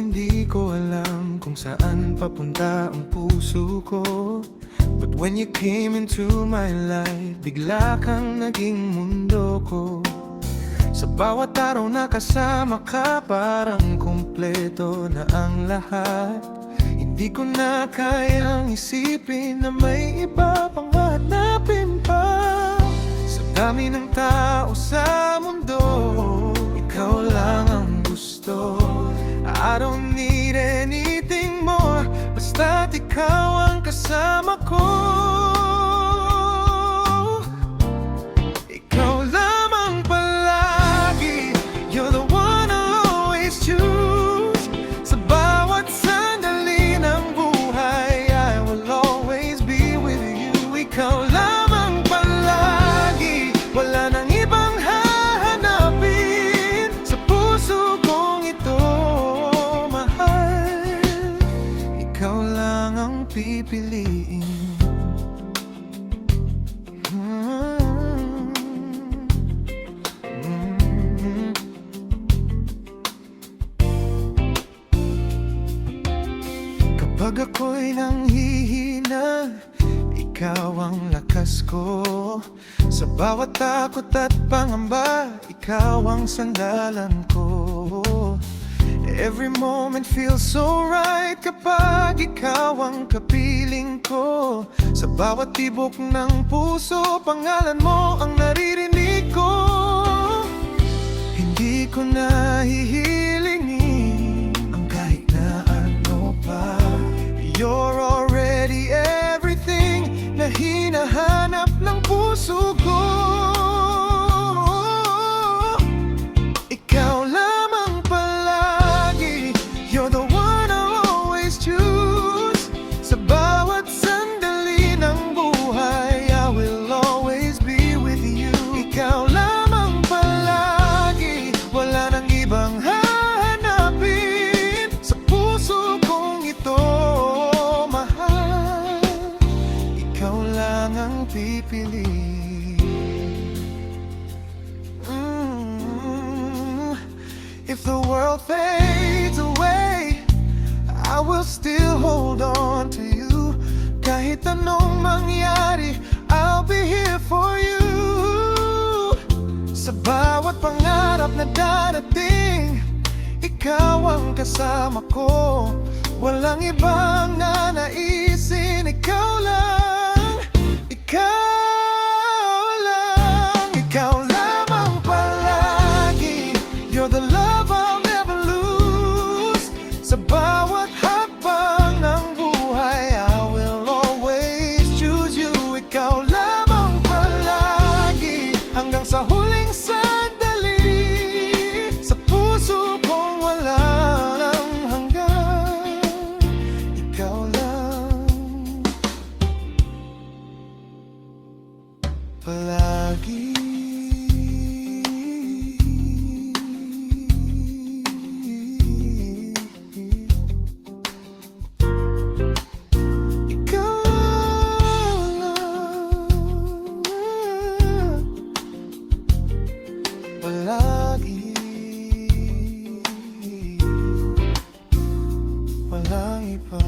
hindi ko alam kung saan papunta ang puso ko. But when you came into my life, bigla kang naging mundo ko. Sa bawat araw na kasama ka, parang kumpleto na ang lahat. Hindi ko na kayang isipin na may iba pang hanapin pa. Sa dami ng tao sa mundo, ikaw lang ang gusto. I don't need anything more, basta't ikaw ang kasama ko. Ikaw lamang palagi, you're the one I'll always choose. Sa bawat sandali ng buhay, I will always be with you. Ikaw lamang palagi, wala nang ibang hahanapin sa puso kong ito, mahal. Ikaw lang ang pipiliin. Kapag ako'y nanghihina, ikaw ang lakas ko. Sa bawat takot at pangamba, ikaw ang sandalan ko. Every moment feels so right kapag ikaw ang kapiling ko. Sa bawat tibok ng puso, pangalan mo ang naririnig ko. Hindi ko na hihilingin ang kahit na ano pa. You're already everything na hinahanap ng puso ko. Ikaw lamang palagi, you're the one I'll always choose. Sa bawat sandali ng buhay, I will always be with you. Ikaw lamang palagi, wala nang ibang hahanapin sa puso kong ito, mahal. Ikaw lang ang pipiliin. If the world fades away, I will still hold on to you. Kahit anong mangyari, I'll be here for you. Sa bawat pangarap na darating, ikaw ang kasama ko. Walang ibang nanaisin, ikaw lang. Ikaw lang, ikaw lamang palagi. You're the love I'll never lose. Sa bawat hakbang ng buhay, I will always choose you. Ikaw lamang palagi, hanggang sa huling sandali. Sa puso kong walang hanggan, ikaw lang palagi. Palagi, walang iba.